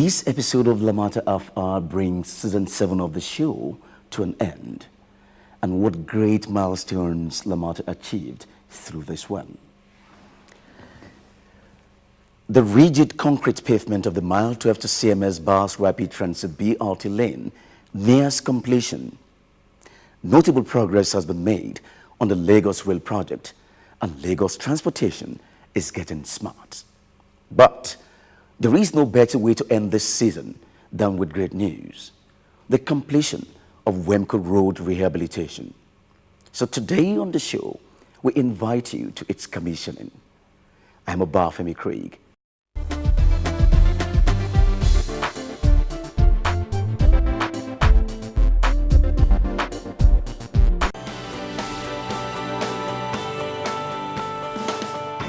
This episode of Lamata FR brings season 7 of the show to an end, and what great milestones Lamata achieved through this one. The rigid concrete pavement of the mile 12 to CMS Bus Rapid Transit BRT lane nears completion. Notable progress has been made on the Lagos Rail project, and Lagos transportation is getting smart. But there is no better way to end this season than with great news: the completion of WEMPCO Road rehabilitation. So today on the show, we invite you to its commissioning. I'm Obafemi Craig.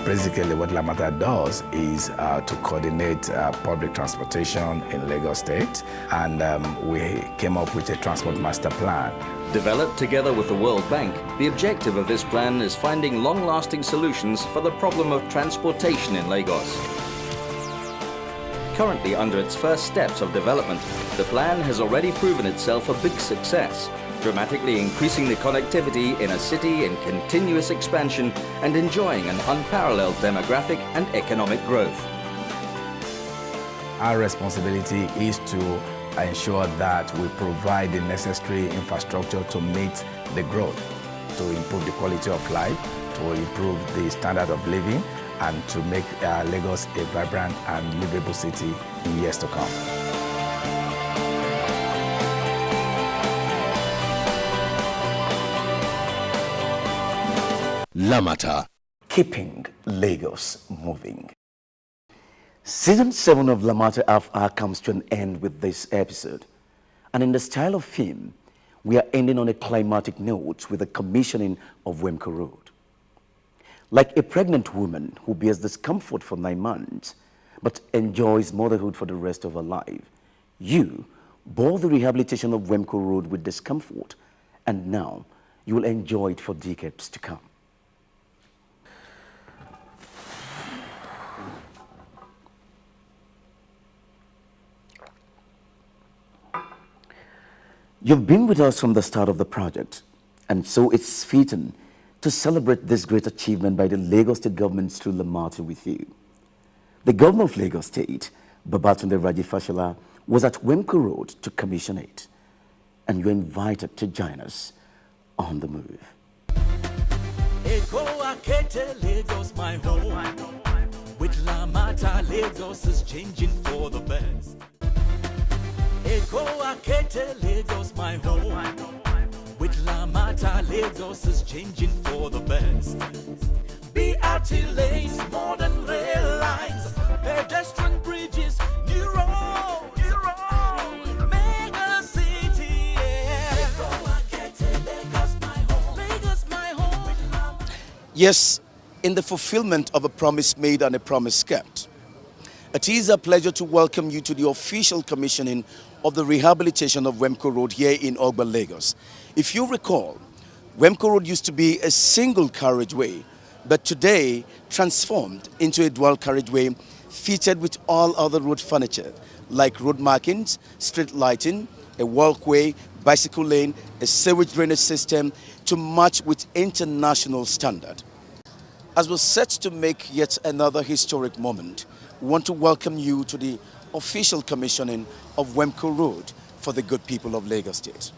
Basically, what Lamata does is to coordinate public transportation in Lagos State, and we came up with a transport master plan. Developed together with the World Bank, the objective of this plan is finding long-lasting solutions for the problem of transportation in Lagos. Currently under its first steps of development, the plan has already proven itself a big success, dramatically increasing the connectivity in a city in continuous expansion and enjoying an unparalleled demographic and economic growth. Our responsibility is to ensure that we provide the necessary infrastructure to meet the growth, to improve the quality of life, to improve the standard of living, and to make Lagos a vibrant and livable city in years to come. Lamata, keeping Lagos moving. Season 7 of Lamata FR comes to an end with this episode. And in the style of film, we are ending on a climatic note with the commissioning of WEMPCO Road. Like a pregnant woman who bears discomfort for 9 months, but enjoys motherhood for the rest of her life, you bore the rehabilitation of WEMPCO Road with discomfort, and now you will enjoy it for decades to come. You've been with us from the start of the project, and so it's fitting to celebrate this great achievement by the Lagos State government through Lamata with you. The governor of Lagos State, Babatunde Raji-Fashola, was at WEMPCO Road to commission it, and you're invited to join us on the move. Lagos, my home. With Lamata, Lagos is changing for the best. Lagos, my home. With Lamata, Lagos is changing for the best. BRT lanes, modern rail lines, pedestrian bridges, new roads, mega city, yeah. Lagos, my home. Yes, in the fulfillment of a promise made and a promise kept, it is a pleasure to welcome you to the official commissioning of the rehabilitation of WEMPCO Road here in Ogba, Lagos. If you recall, WEMPCO Road used to be a single carriageway, but today transformed into a dual carriageway fitted with all other road furniture like road markings, street lighting, a walkway, bicycle lane, a sewage drainage system to match with international standard. As we're set to make yet another historic moment, we want to welcome you to the official commissioning of WEMPCO Road for the good people of Lagos State.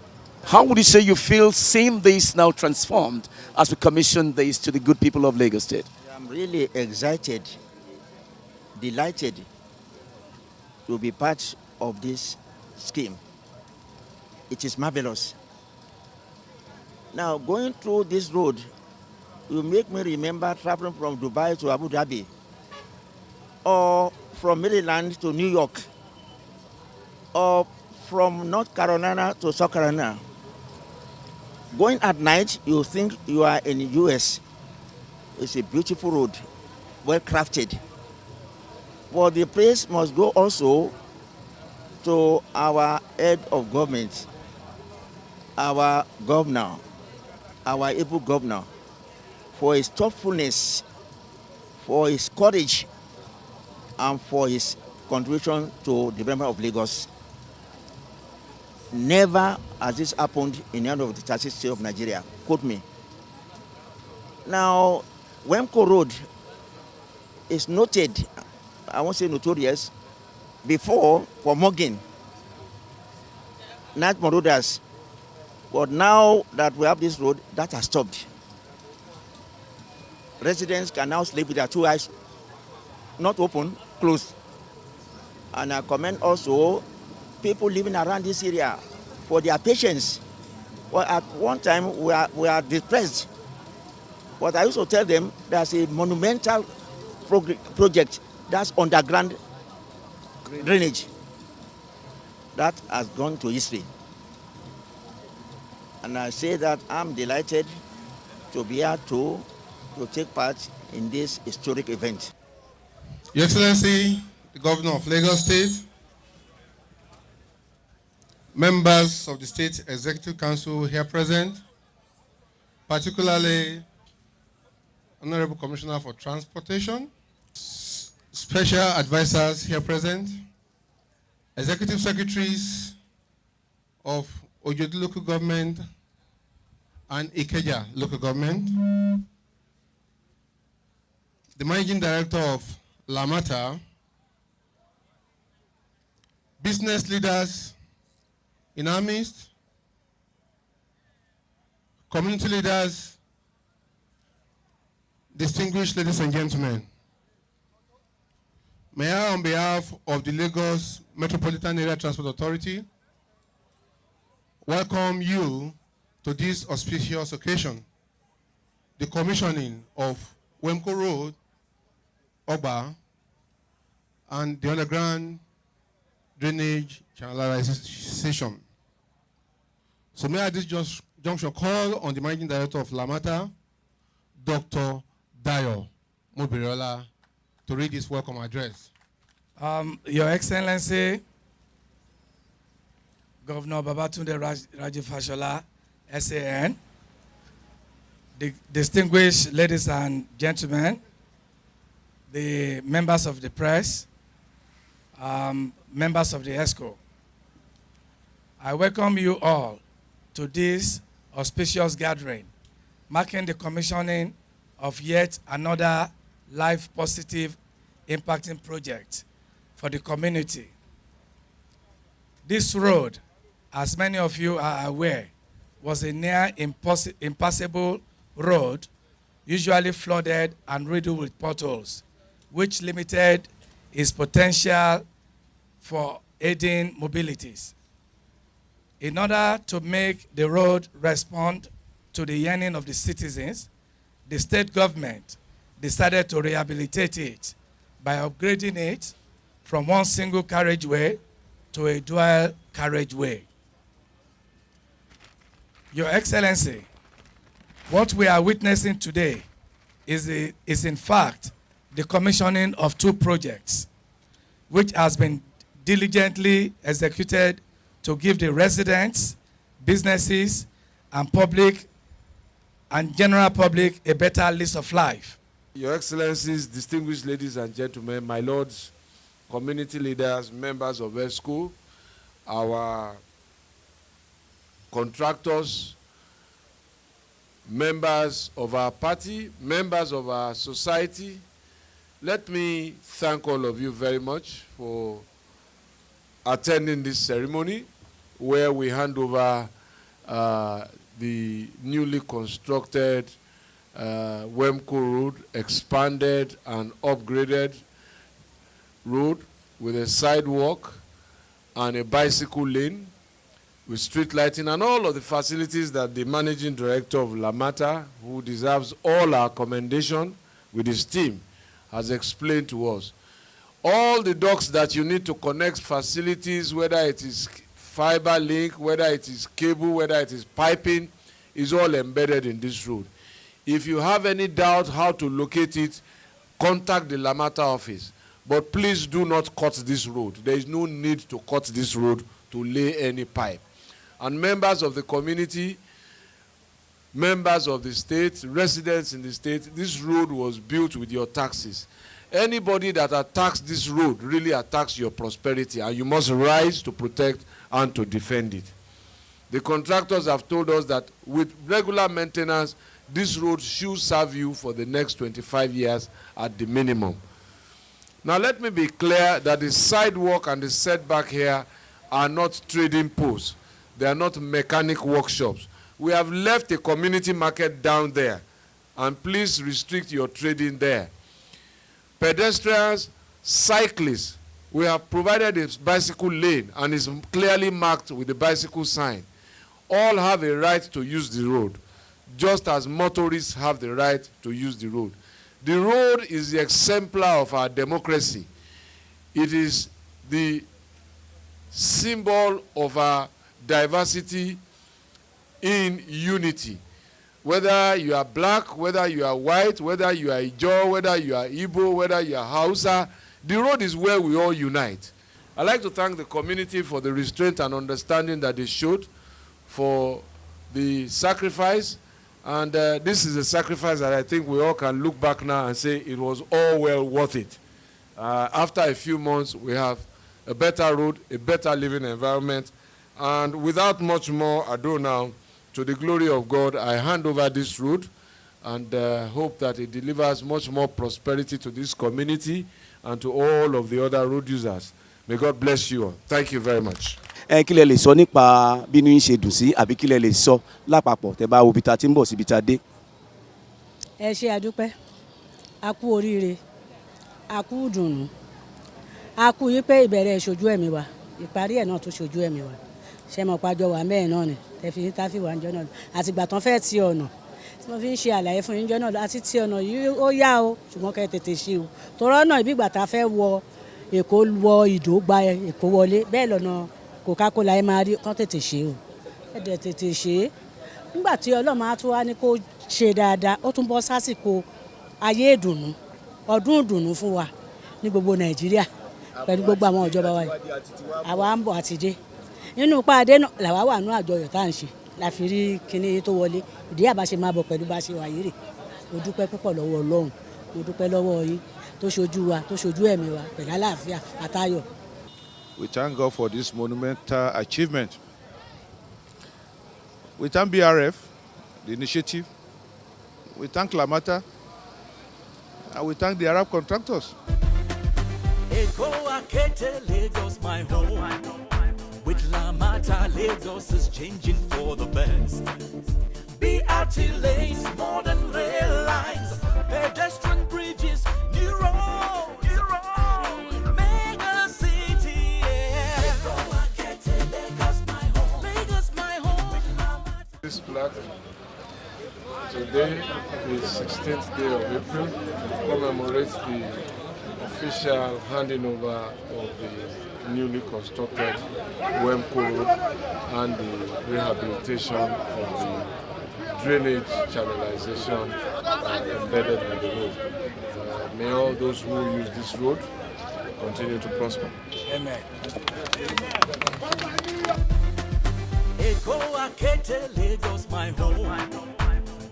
How would you say you feel seeing this now transformed as we commission this to the good people of Lagos State? I'm really excited, delighted to be part of this scheme. It is marvelous. Now, going through this road will make me remember traveling from Dubai to Abu Dhabi, or from Maryland to New York, or from North Carolina to South Carolina. Going at night, you think you are in the US. It's a beautiful road, well crafted. But the praise must go also to our head of government, our governor, our able governor, for his thoughtfulness, for his courage, and for his contribution to development of Lagos. Never has this happened in any of the 30 states of Nigeria. Quote me. Now, WEMPCO Road is noted, I won't say notorious, before for mugging, night marauders. But now that we have this road, that has stopped. Residents can now sleep with their two eyes not open, closed. And I commend also people living around this area for their patience. Well, at one time, we are depressed. But I used to tell them there's a monumental project that's underground drainage that has gone to history. And I say that I'm delighted to be here to take part in this historic event. Your Excellency, the Governor of Lagos State, members of the State Executive Council here present, particularly Honorable Commissioner for Transportation, special advisors here present, executive secretaries of Ojodu Local Government and Ikeja Local Government, the Managing Director of Lamata, business leaders in our midst, community leaders, distinguished ladies and gentlemen. May I, on behalf of the Lagos Metropolitan Area Transport Authority, welcome you to this auspicious occasion, the commissioning of WEMPCO Road, Oba, and the underground drainage channelization. So may I at this junction call on the Managing Director of Lamata, Dr. Dayo Mobiriola, to read his welcome address. Your Excellency, Governor Babatunde Raji Fashola, SAN, the distinguished ladies and gentlemen, the members of the press, members of the ESCO, I welcome you all to this auspicious gathering, marking the commissioning of yet another life positive impacting project for the community. This road, as many of you are aware, was a near impassable road, usually flooded and riddled with potholes, which limited its potential for aiding mobilities. In order to make the road respond to the yearning of the citizens, the state government decided to rehabilitate it by upgrading it from one single carriageway to a dual carriageway. Your Excellency, what we are witnessing today is in fact the commissioning of two projects, which has been diligently executed to give the residents, businesses, and public and general public a better lease of life. Your Excellencies, distinguished ladies and gentlemen, my lords, community leaders, members of ESCO, our contractors, members of our party, members of our society, let me thank all of you very much for attending this ceremony where we hand over the newly constructed WEMPCO Road, expanded and upgraded road with a sidewalk and a bicycle lane with street lighting and all of the facilities that the Managing Director of Lamata, who deserves all our commendation with his team, has explained to us. All the docks that you need to connect facilities, whether it is fiber link, whether it is cable, whether it is piping, is all embedded in this road. If you have any doubt how to locate it, contact the Lamata office. But please do not cut this road. There is no need to cut this road to lay any pipe. And members of the community, members of the state, residents in the state, this road was built with your taxes. Anybody that attacks this road really attacks your prosperity, and you must rise to protect and to defend it. The contractors have told us that with regular maintenance, this road should serve you for the next 25 years at the minimum. Now let me be clear that the sidewalk and the setback here are not trading posts. They are not mechanic workshops. We have left a community market down there, and please restrict your trading there. Pedestrians, cyclists, we have provided a bicycle lane and is clearly marked with the bicycle sign. All have a right to use the road, just as motorists have the right to use the road. The road is the exemplar of our democracy. It is the symbol of our diversity in unity. Whether you are black, whether you are white, whether you are Ijaw, whether you are Igbo, whether you are Hausa, the road is where we all unite. I'd like to thank the community for the restraint and understanding that they showed, for the sacrifice. And this is a sacrifice that I think we all can look back now and say it was all well worth it. After a few months, we have a better road, a better living environment. And without much more ado now, to the glory of God, I hand over this road and hope that it delivers much more prosperity to this community and to all of the other road users. May God bless you all. Thank you very much. Kí lẹ lè sọ nípa bínú yín ṣe dùn sí, àbí kí lẹ lè sọ lápapọ̀ tẹ́ bá wo bí ta ti ń bọ̀ síbi ta dé. Ẹ ṣé àdúpẹ́, a kú oríire, a kú dùnnú, a kú yí pé ìbẹ̀rẹ̀ ìṣojú ẹ̀mí wa, ìparí ẹ̀ náà tó ṣojú ẹ̀mí wa. Ṣé mo pàjọ wà mẹ́ẹ̀ náà ni tẹ̀fí táfì wà níjọ́ náà àtìgbà tán fẹ́ẹ́ ti ọ̀nà tí mo fi ń ṣe àlàyé fún yín níjọ́ náà àti ti ọ̀nà yìí ó yá o ṣùgbọ́n kẹ́ ẹ tètè ṣe o torọ́ náà ibi ìgbà tá a fẹ́ wọ Èkó wọ Ìdó gba Èkó wọlé bẹ́ẹ̀ lọ́nà Coca-Cola ẹ máa rí kán tètè ṣe o ẹ dẹ̀ tètè ṣe é nígbà tí Ọlọ́run á tún wá ní kó ṣe dáadáa ó tún bọ́ sásìkò ayé ìdùnnú ọdún ìdùnnú fún wa ní gbogbo Nàìjíríà pẹ̀lú gbogbo àwọn ìjọba wa yìí àwa ń bọ̀ àtidé nínú pàdé náà làwa wà nínú àjọyọ̀ tá à ń ṣe la fi rí kinní tó wọlé ìdí àbáṣe máa bọ̀ pẹ̀lú bá ṣe wà yìí rè mo dúpẹ́ púpọ̀ lọ́wọ́ Ọlọ́run mo dúpẹ́ lọ́wọ́ yín tó ṣojú wa tó ṣojú ẹ̀mí wa pẹ̀lú àlàáfíà àtayọ̀. We thank God for this monumental achievement. We thank BRF, the initiative. We thank Lamata, and we thank the Arab contractors. Eko Akete, Lagos, my home. With Lamata, Lagos is changing for the best. BRT lanes, modern rail lines, pedestrian bridges, new roads, mega city, yeah. Eko Akete, Lagos, my home. Lagos, my home. This plaque, today is 16th day of April, commemorates the official handing over of the newly constructed WEMPCO road and the rehabilitation of the drainage channelization embedded with the road. May all those who use this road continue to prosper. Amen. Eko Akete, Lagos, my home.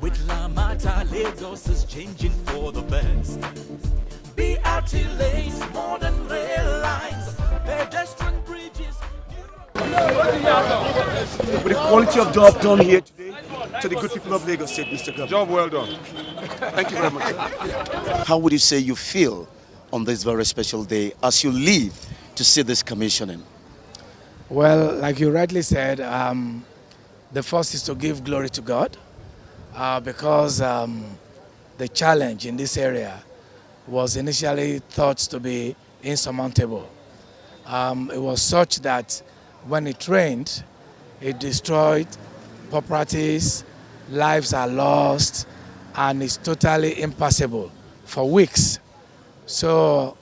With Lamata, Lagos is changing for the best. BRT lanes, modern rail lines, pedestrian bridges. With the quality of job done here today, to the good people of Lagos State, Mr. Governor. Job well done. Thank you very much. How would you say you feel on this very special day as you leave to see this commissioning? Well, like you rightly said, the first is to give glory to God because the challenge in this area was initially thought to be insurmountable. It was such that when it rained, it destroyed properties, lives are lost, and it's totally impassable for weeks. So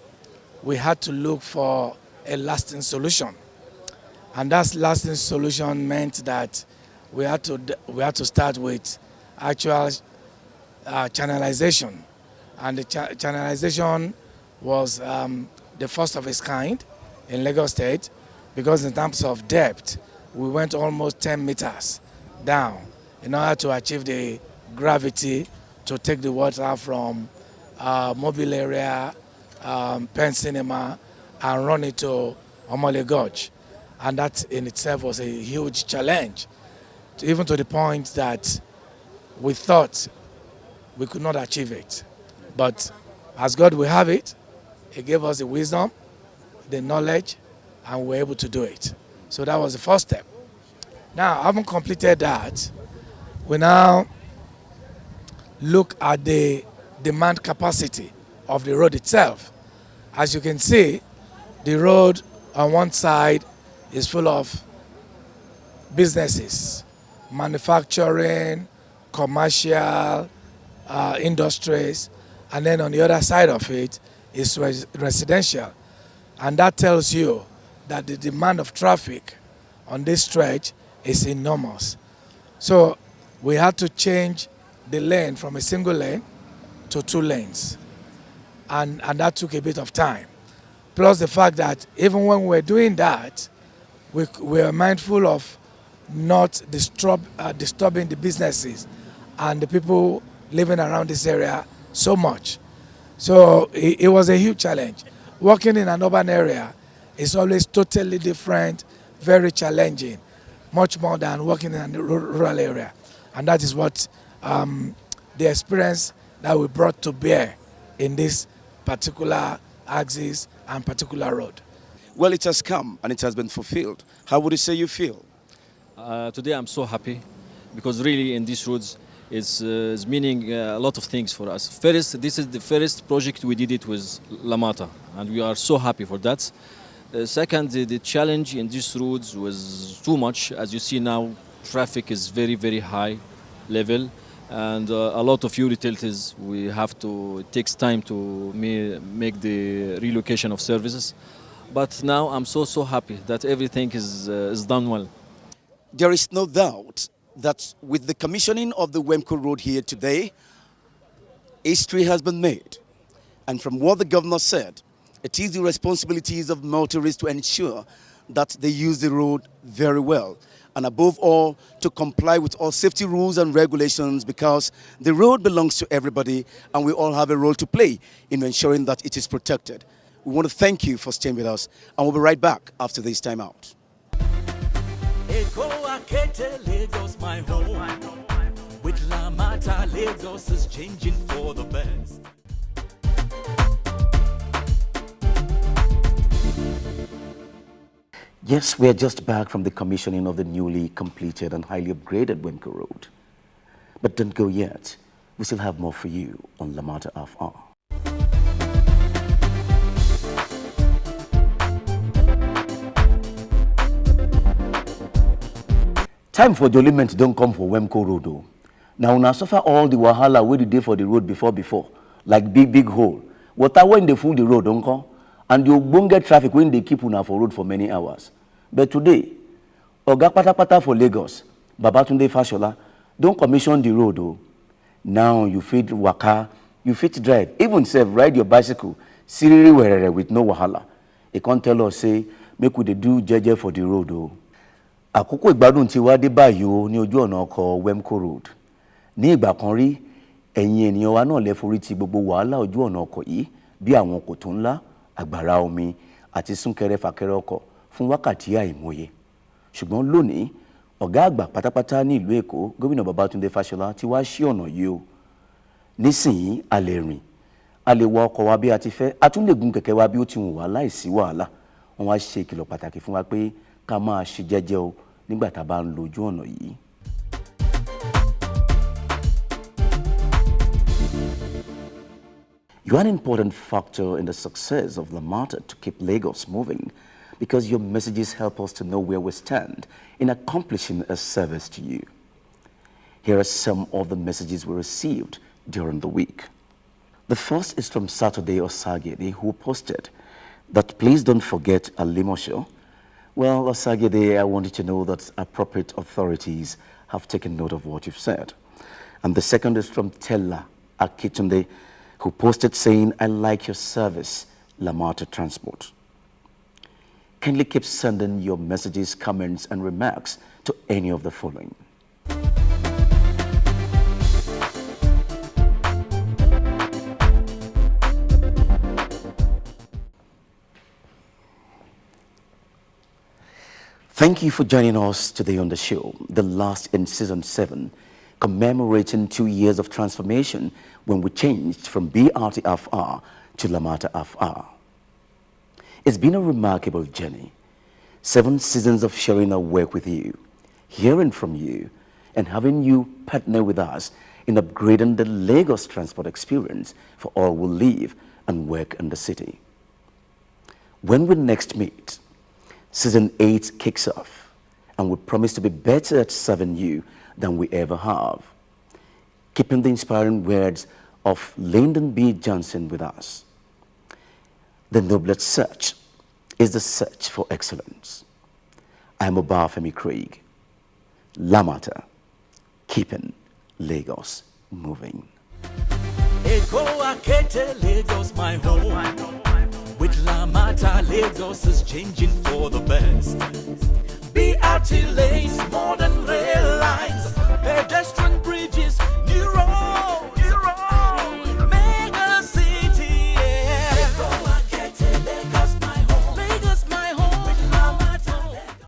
we had to look for a lasting solution. And that lasting solution meant that we had to start with actual channelization. And the channelization was the first of its kind in Lagos State, because in terms of depth, we went almost 10 meters down in order to achieve the gravity to take the water from mobile area Penn Cinema and run it to Omole Gorge. And that in itself was a huge challenge, even to the point that we thought we could not achieve it. But as God will have it, He gave us the wisdom, the knowledge, and we were able to do it. So that was the first step. Now, having completed that, we now look at the demand capacity of the road itself. As you can see, the road on one side is full of businesses, manufacturing, commercial, industries, and then on the other side of it is residential. And that tells you that the demand of traffic on this stretch is enormous. So we had to change the lane from a single lane to 2 lanes. And that took a bit of time. Plus the fact that even when we were doing that, we were mindful of not disturbing the businesses and the people living around this area so much. So it was a huge challenge. Working in an urban area is always totally different, very challenging, much more than working in a rural area. And that is what the experience that we brought to bear in this particular axis and particular road. Well, it has come and it has been fulfilled. How would you say you feel? Today I'm so happy because really in these roads is meaning a lot of things for us. First, this is the first project we did it with Lamata, and we are so happy for that. Second, the challenge in these roads was too much. As you see now, traffic is very, very high level, and a lot of utilities we have to, it takes time to make the relocation of services. But now I'm so happy that everything is done well. There is no doubt that with the commissioning of the WEMPCO road here today, history has been made. And from what the governor said, it is the responsibilities of motorists to ensure that they use the road very well. And above all, to comply with all safety rules and regulations, because the road belongs to everybody and we all have a role to play in ensuring that it is protected. We want to thank you for staying with us, and we'll be right back after this time out. Eko Akete, Lagos, my home. With Lamata, Lagos is changing for the best. Yes, we are just back from the commissioning of the newly completed and highly upgraded WEMPCO road. But don't go yet. We still have more for you on Lamata FR. Time for jollyment don't come for WEMPCO road though. Now una suffer all the wahala wey dey for the road before, like big hole. Water when they full the road don't come, and the ogbonge traffic when they keep una for road for many hours. But today, Oga Patapata for Lagos, Babatunde Fashola, don't commission the road though. Now you fit waka, you fit drive, even self ride your bicycle, siriri werere with no wahala. He can't tell us say make we dey do jeje for the road though. Àkókò ìgbádùn ti wá dé báyìí o ní ojú ọ̀nà ọkọ̀ WEMPCO road. Ní ìgbà kan rí, ẹ̀yin ènìyàn wa náà lè forí ti gbogbo wàhálà ojú ọ̀nà ọkọ̀ yìí bí àwọn kòtò ńlá, àgbàrá omi àti súnkẹrẹ fàkẹrẹ ọkọ̀ fún wákàtí àìmọye. Ṣùgbọ́n lónìí, ọ̀gá àgbà pátápátá ní ìlú Èkó, Gómìnà Babátúndé Fáṣọlá ti wá ṣí ọ̀nà yìí o. Nísìnyí, a lè rìn, a lè wọ ọkọ̀ wa bí a ti fẹ́, a tún lè gun kẹ̀kẹ́ wa bí ó ti wù wá láìsí wàhálà. Wọ́n wá ṣe ìkìlọ̀ pàtàkì fún wa pé ká máa ṣe jẹ́jẹ́ o nígbà tá a bá ń lo ojú ọ̀nà yìí. You are an important factor in the success of Lamata to keep Lagos moving, because your messages help us to know where we stand in accomplishing a service to you. Here are some of the messages we received during the week. The first is from Saturday Osagede, who posted that please don't forget Alimosho. Well, Osagede, I wanted to know that appropriate authorities have taken note of what you've said. And the second is from Tella Akitunde, who posted saying, I like your service, Lamata Transport. Kindly keep sending your messages, comments, and remarks to any of the following. Thank you for joining us today on the show, the last in season 7, commemorating 2 years of transformation when we changed from BRT-FR to Lamata-FR. It's been a remarkable journey, 7 seasons of sharing our work with you, hearing from you, and having you partner with us in upgrading the Lagos transport experience for all who live and work in the city. When we next meet, Season 8 kicks off, and we promise to be better at serving you than we ever have, keeping the inspiring words of Lyndon B. Johnson with us. The noblest search is the search for excellence. I'm Obafemi Craig. Lamata, keeping Lagos moving. Eko Akete, Lagos, my home. With Lamata, Lagos is changing for the best. BRT lanes, modern rail lines, pedestrian